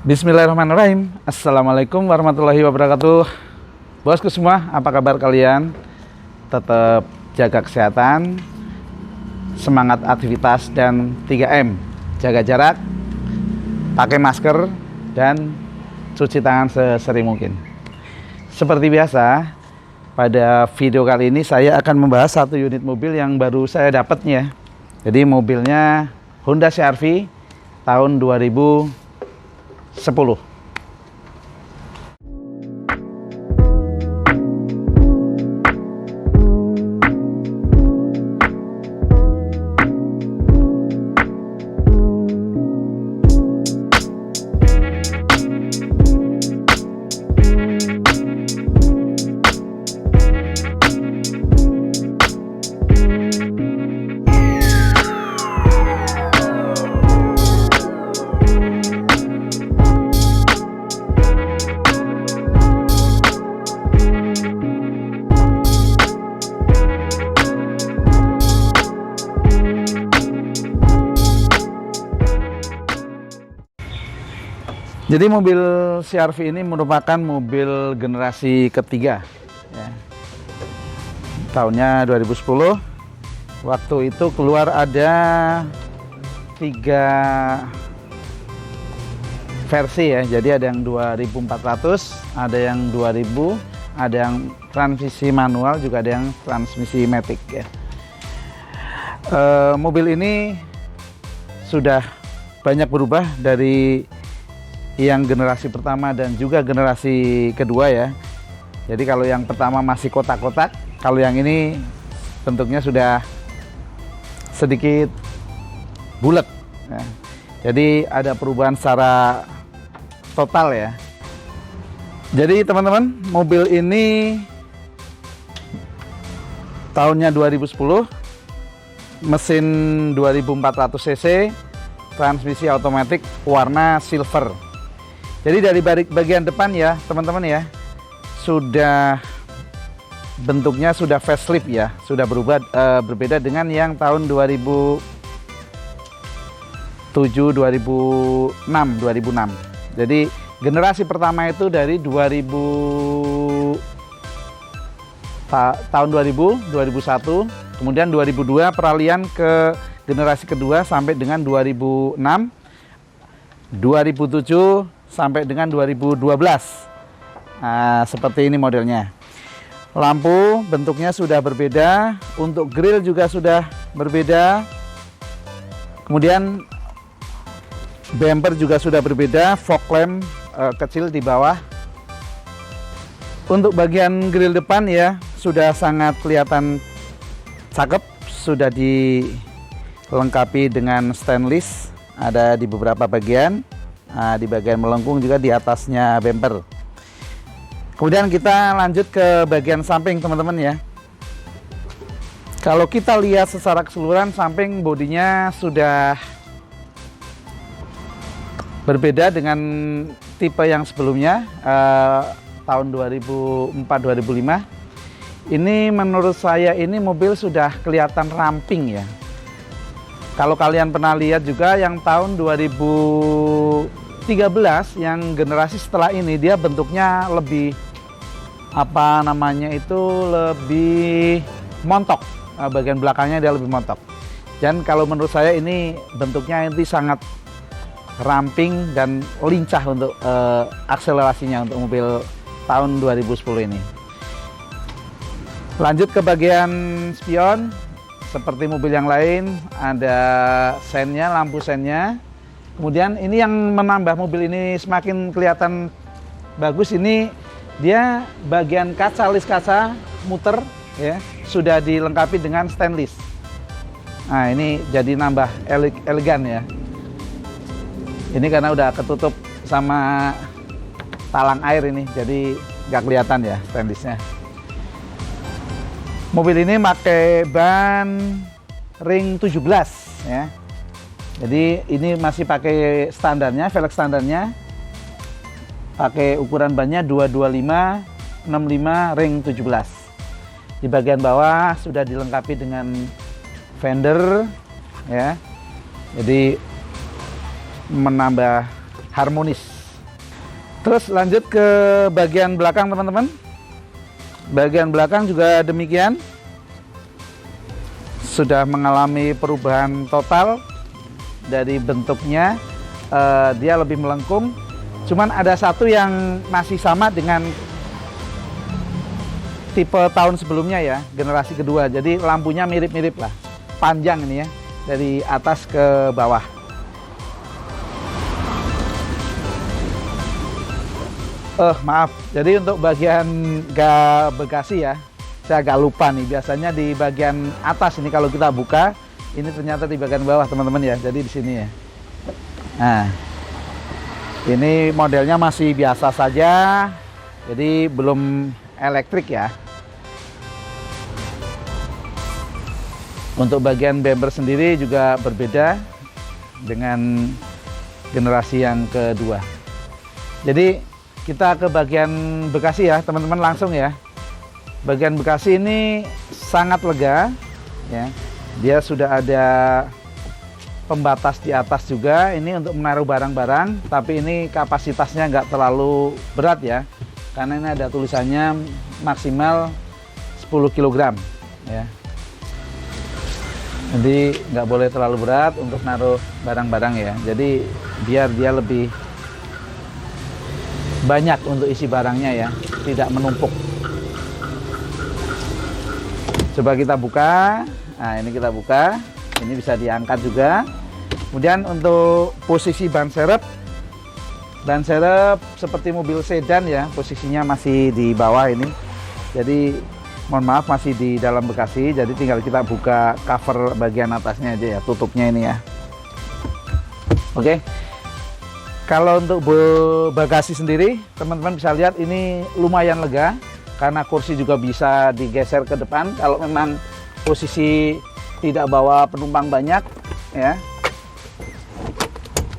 Bismillahirrahmanirrahim. Assalamualaikum warahmatullahi wabarakatuh. Bosku semua, apa kabar kalian? Tetap jaga kesehatan, semangat aktivitas, dan 3M. Jaga jarak, pakai masker, dan cuci tangan sesering mungkin. Seperti biasa, pada video kali ini saya akan membahas satu unit mobil yang baru saya dapatnya. Jadi mobilnya Honda CR-V tahun 2010. Jadi mobil CR-V ini merupakan mobil generasi ketiga ya. Tahunnya 2010. Waktu itu keluar ada 3 versi ya. Jadi ada yang 2400, ada yang 2000, ada yang transmisi manual, juga ada yang transmisi matic ya. Mobil ini sudah banyak berubah dari yang generasi pertama dan juga generasi kedua ya. Jadi kalau yang pertama masih kotak-kotak, kalau yang ini bentuknya sudah sedikit bulat ya. Jadi ada perubahan secara total ya. Jadi teman-teman, mobil ini tahunnya 2010, mesin 2400 cc, transmisi otomatis warna silver. Jadi dari bagian depan ya teman-teman ya, sudah bentuknya sudah facelift ya, sudah berubah, berbeda dengan yang tahun 2007, 2006. Jadi generasi pertama itu dari tahun 2000, 2001, kemudian 2002 peralihan ke generasi kedua sampai dengan 2006, 2007 sampai dengan 2012. Nah, seperti ini modelnya. Lampu bentuknya sudah berbeda, untuk grill juga sudah berbeda. Kemudian bumper juga sudah berbeda, fog lamp kecil di bawah. Untuk bagian grill depan ya sudah sangat kelihatan cakep, sudah dilengkapi dengan stainless, ada di beberapa bagian. Nah, di bagian melengkung juga di atasnya bumper. Kemudian kita lanjut ke bagian samping teman-teman ya. Kalau kita lihat secara keseluruhan, samping bodinya sudah berbeda dengan tipe yang sebelumnya, tahun 2004-2005. Ini menurut saya ini mobil sudah kelihatan ramping ya. Kalau kalian pernah lihat juga yang tahun 2013 yang generasi setelah ini, dia bentuknya lebih lebih montok, bagian belakangnya dia lebih montok. Dan kalau menurut saya ini bentuknya ini sangat ramping dan lincah untuk akselerasinya untuk mobil tahun 2010 ini. Lanjut ke bagian spion. Seperti mobil yang lain, ada sennya, lampu sennya. Kemudian ini yang menambah mobil ini semakin kelihatan bagus, ini dia bagian kaca, list kaca muter ya, sudah dilengkapi dengan stainless. Nah, ini jadi nambah elegan ya. Ini karena udah ketutup sama talang air ini, jadi nggak kelihatan ya stainlessnya. Mobil ini pakai ban ring 17 ya. Jadi ini masih pakai standarnya, velg standarnya. Pakai ukuran bannya 225/65 ring 17. Di bagian bawah sudah dilengkapi dengan fender ya. Jadi menambah harmonis Terus lanjut ke bagian belakang teman-teman. Bagian belakang juga demikian, sudah mengalami perubahan total dari bentuknya. Dia lebih melengkung. Cuman ada satu yang masih sama dengan tipe tahun sebelumnya ya, generasi kedua. Jadi lampunya mirip-mirip lah, panjang ini ya, dari atas ke bawah. Maaf, jadi untuk bagian bagasi ya, saya agak lupa nih. Biasanya di bagian atas ini kalau kita buka, ini ternyata di bagian bawah teman-teman ya. Jadi di sini ya. Nah, ini modelnya masih biasa saja, jadi belum elektrik ya. Untuk bagian bumper sendiri juga berbeda dengan generasi yang kedua. Jadi kita ke bagian bagasi ya teman-teman, langsung ya. Bagian bagasi ini sangat lega ya. Dia sudah ada pembatas di atas juga, ini untuk menaruh barang-barang, tapi ini kapasitasnya nggak terlalu berat ya, karena ini ada tulisannya maksimal 10 kg ya. Jadi nggak boleh terlalu berat untuk naruh barang-barang ya. Jadi biar dia lebih banyak untuk isi barangnya ya, tidak menumpuk. Coba kita buka. Nah, ini kita buka. Ini bisa diangkat juga. Kemudian untuk posisi ban serep seperti mobil sedan ya, posisinya masih di bawah ini. Jadi mohon maaf, masih di dalam bagasi. Jadi tinggal kita buka cover bagian atasnya aja ya, tutupnya ini ya. Oke. Kalau untuk bagasi sendiri, teman-teman bisa lihat ini lumayan lega, karena kursi juga bisa digeser ke depan kalau memang posisi tidak bawa penumpang banyak ya.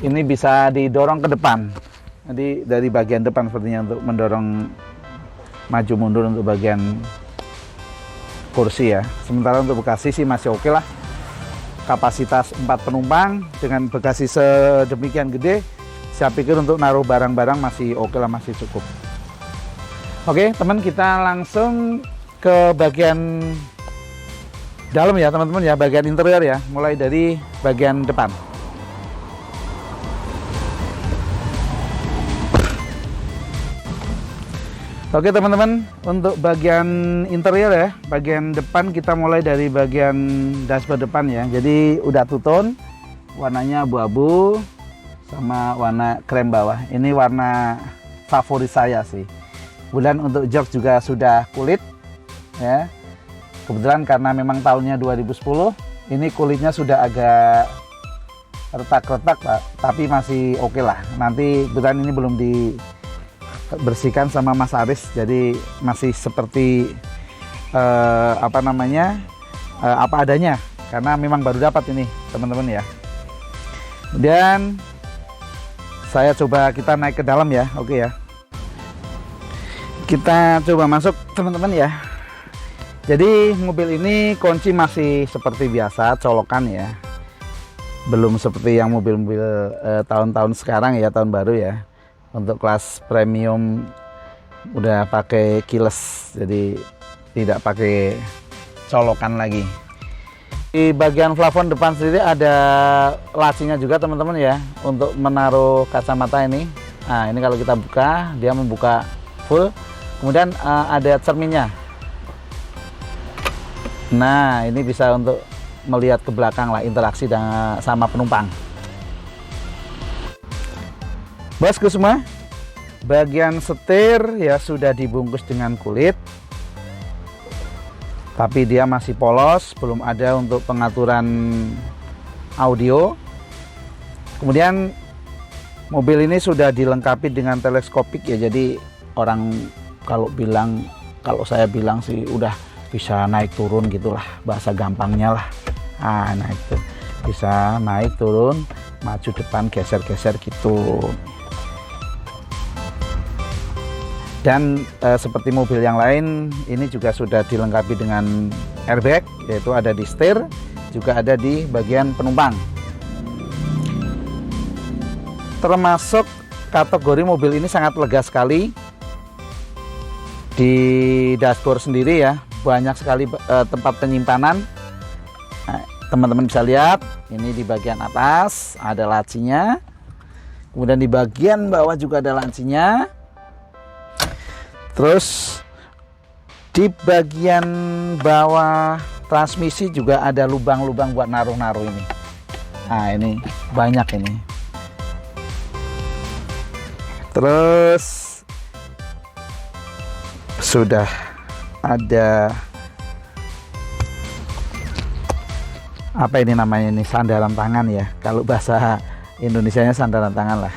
Ini bisa didorong ke depan. Jadi dari bagian depan sepertinya untuk mendorong maju mundur untuk bagian kursi ya. Sementara untuk bagasi sih masih oke lah. Kapasitas 4 penumpang dengan bagasi sedemikian gede, saya pikir untuk naruh barang-barang masih oke lah, masih cukup. Oke teman, kita langsung ke bagian dalam ya teman-teman ya, bagian interior ya, mulai dari bagian depan. Oke teman-teman, untuk bagian interior ya, bagian depan kita mulai dari bagian dashboard depan ya. Jadi udah two-tone, warnanya abu-abu sama warna krem bawah. Ini warna favorit saya sih. Kemudian untuk jok juga sudah kulit ya. Kebetulan karena memang tahunnya 2010, ini kulitnya sudah agak retak-retak Pak, tapi masih oke lah. Nanti kebetulan ini belum dibersihkan sama Mas Aris, jadi masih seperti apa adanya, karena memang baru dapat ini teman-teman ya. Kemudian kita naik ke dalam ya, oke ya. Kita coba masuk teman-teman ya. Jadi mobil ini kunci masih seperti biasa, colokan ya. Belum seperti yang mobil-mobil tahun-tahun sekarang ya, tahun baru ya. Untuk kelas premium udah pakai keyless, jadi tidak pakai colokan lagi. Di bagian plafon depan sendiri ada lacinya juga teman-teman ya, untuk menaruh kacamata ini. Nah ini kalau kita buka, dia membuka full. Kemudian ada cerminnya. Nah ini bisa untuk melihat ke belakang lah, interaksi sama penumpang. Bosku semua, bagian setir ya sudah dibungkus dengan kulit, tapi dia masih polos, belum ada untuk pengaturan audio. Kemudian mobil ini sudah dilengkapi dengan teleskopik ya, jadi orang kalau saya bilang sih udah bisa naik turun gitulah, bahasa gampangnya lah. Nah itu bisa naik turun, maju depan, geser-geser gitu. Dan seperti mobil yang lain, ini juga sudah dilengkapi dengan airbag, yaitu ada di setir, juga ada di bagian penumpang. Termasuk kategori mobil ini sangat lega sekali. Di dashboard sendiri ya, banyak sekali tempat penyimpanan. Nah, teman-teman bisa lihat, ini di bagian atas ada lacinya. Kemudian di bagian bawah juga ada lacinya. Terus di bagian bawah transmisi juga ada lubang-lubang buat naruh-naruh ini. Nah, ini banyak ini. Terus sudah ada apa ini namanya, ini sandaran tangan ya, kalau bahasa Indonesianya sandaran tangan lah.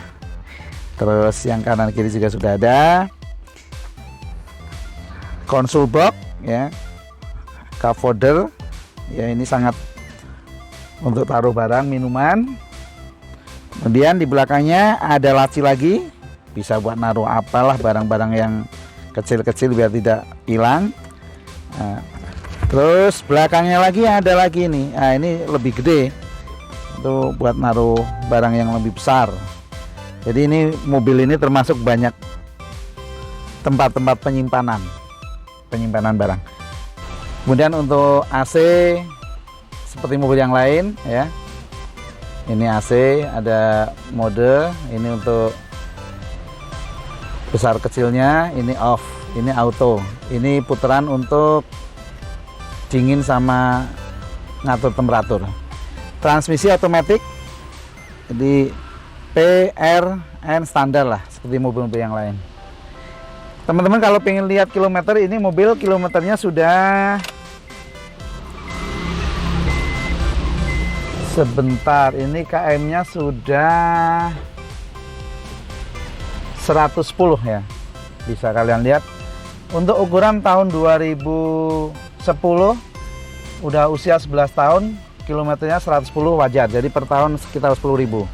Terus yang kanan kiri juga sudah ada console box ya, cup holder ya, ini sangat untuk taruh barang minuman. Kemudian di belakangnya ada laci lagi, bisa buat naruh apalah barang-barang yang kecil-kecil biar tidak hilang. Nah, terus belakangnya lagi ada lagi nih. Nah, ini lebih gede untuk buat naruh barang yang lebih besar. Jadi ini mobil ini termasuk banyak tempat-tempat penyimpanan barang. Kemudian untuk AC seperti mobil yang lain ya. Ini AC ada mode, ini untuk besar kecilnya, ini off, ini auto, ini putaran untuk dingin sama ngatur temperatur. Transmisi otomatis, jadi PRN standar lah, seperti mobil-mobil yang lain. Teman-teman kalau pengen lihat kilometer, ini mobil kilometernya sudah sebentar, ini KM-nya sudah 110 ya, bisa kalian lihat. Untuk ukuran tahun 2010, udah usia 11 tahun, kilometernya 110 wajar, jadi per tahun sekitar 10.000.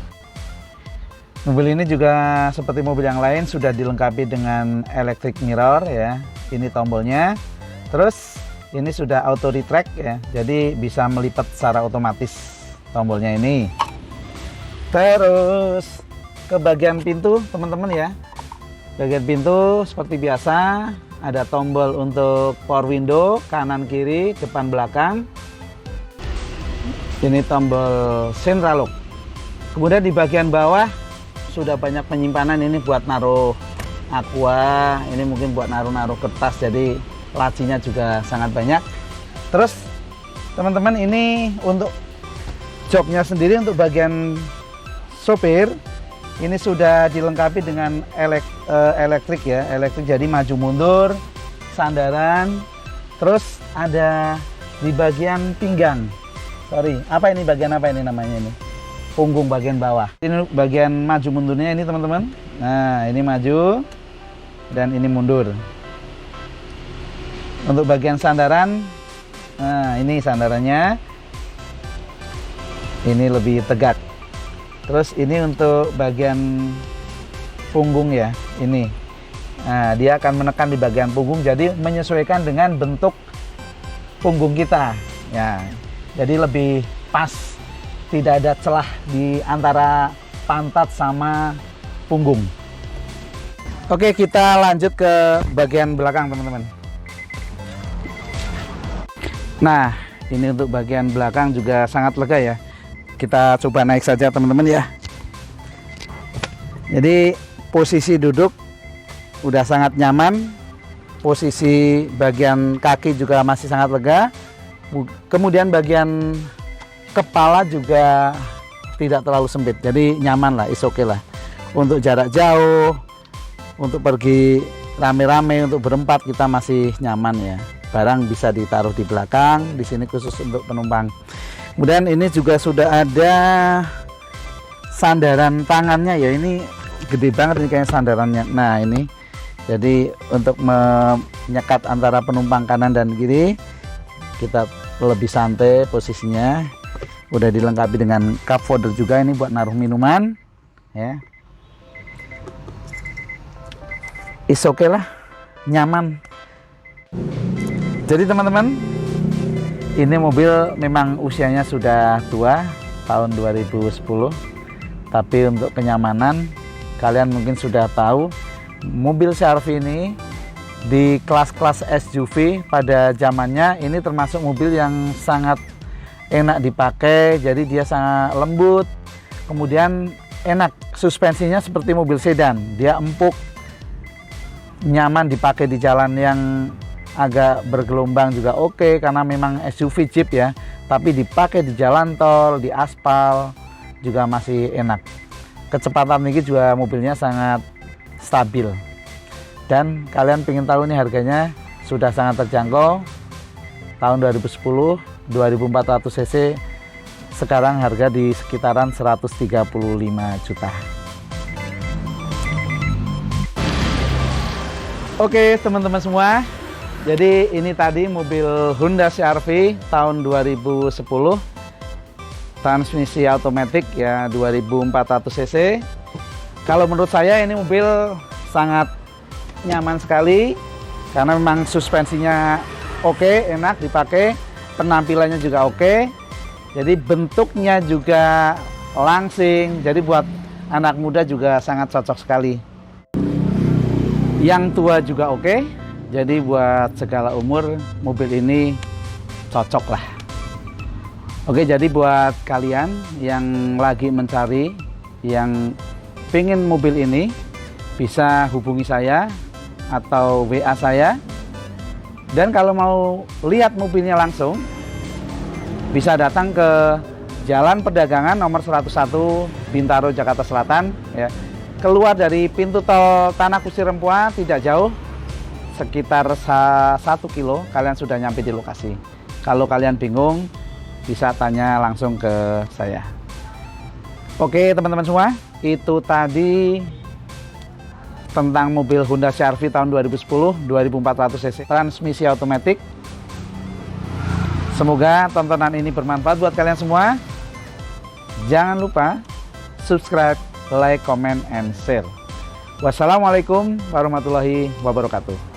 Mobil ini juga seperti mobil yang lain sudah dilengkapi dengan electric mirror ya, ini tombolnya. Terus ini sudah auto retract ya, jadi bisa melipat secara otomatis tombolnya ini. Terus ke bagian pintu teman-teman ya, bagian pintu seperti biasa ada tombol untuk power window kanan kiri depan belakang, ini tombol central lock. Kemudian di bagian bawah sudah banyak penyimpanan, ini buat naruh aqua, ini mungkin buat naruh kertas, jadi lacinya juga sangat banyak. Terus teman-teman ini untuk joknya sendiri untuk bagian sopir ini sudah dilengkapi dengan elektrik ya, elektrik, jadi maju mundur, sandaran. Terus ada di bagian pinggang, apa ini, bagian apa ini namanya ini, punggung bagian bawah. Ini bagian maju mundurnya ini teman-teman. Nah ini maju dan ini mundur. Untuk bagian sandaran, nah ini sandarannya, ini lebih tegak. Terus ini untuk bagian punggung ya, ini. Nah, dia akan menekan di bagian punggung, jadi menyesuaikan dengan bentuk punggung kita. Ya, jadi lebih pas, tidak ada celah di antara pantat sama punggung. Oke, kita lanjut ke bagian belakang teman-teman. Nah, ini untuk bagian belakang juga sangat lega ya. Kita coba naik saja teman-teman ya. Jadi posisi duduk udah sangat nyaman, posisi bagian kaki juga masih sangat lega, kemudian bagian kepala juga tidak terlalu sempit, jadi nyaman lah, is okay lah. Untuk jarak jauh, untuk pergi rame-rame, untuk berempat kita masih nyaman ya. Barang bisa ditaruh di belakang, di sini khusus untuk penumpang. Kemudian ini juga sudah ada sandaran tangannya ya, ini gede banget ini kayak sandarannya. Nah ini jadi untuk menyekat antara penumpang kanan dan kiri, kita lebih santai posisinya. Udah dilengkapi dengan cup holder juga, ini buat naruh minuman ya. Is okay lah, nyaman. Jadi teman-teman, ini mobil memang usianya sudah tua, tahun 2010, tapi untuk kenyamanan, kalian mungkin sudah tahu mobil CR-V ini di kelas-kelas SUV pada zamannya ini termasuk mobil yang sangat enak dipakai, jadi dia sangat lembut, kemudian enak, suspensinya seperti mobil sedan, dia empuk, nyaman dipakai di jalan yang agak bergelombang juga oke, karena memang SUV Jeep ya, tapi dipakai di jalan tol, di aspal juga masih enak. Kecepatan ini juga mobilnya sangat stabil, dan kalian pengen tahu nih harganya sudah sangat terjangkau. Tahun 2010 2400 cc, sekarang harga di sekitaran 135 juta. Oke teman-teman semua, jadi ini tadi mobil Honda CR-V tahun 2010, transmisi otomatis ya, 2400 cc. Kalau menurut saya ini mobil sangat nyaman sekali, karena memang suspensinya oke, enak dipakai, penampilannya juga oke, jadi bentuknya juga langsing, jadi buat anak muda juga sangat cocok sekali. Yang tua juga oke, jadi buat segala umur mobil ini cocok lah. Oke, jadi buat kalian yang lagi mencari, yang pengen mobil ini, bisa hubungi saya atau WA saya. Dan kalau mau lihat mobilnya langsung, bisa datang ke Jalan Perdagangan nomor 101 Bintaro, Jakarta Selatan ya. Keluar dari pintu tol Tanah Kusir Rempoa tidak jauh, sekitar 1 kilo kalian sudah nyampe di lokasi. Kalau kalian bingung, bisa tanya langsung ke saya. Oke teman-teman semua, itu tadi tentang mobil Honda CR-V tahun 2010 2400 cc transmisi otomatis. Semoga tontonan ini bermanfaat buat kalian semua. Jangan lupa subscribe, like, comment, and share. Wassalamualaikum warahmatullahi wabarakatuh.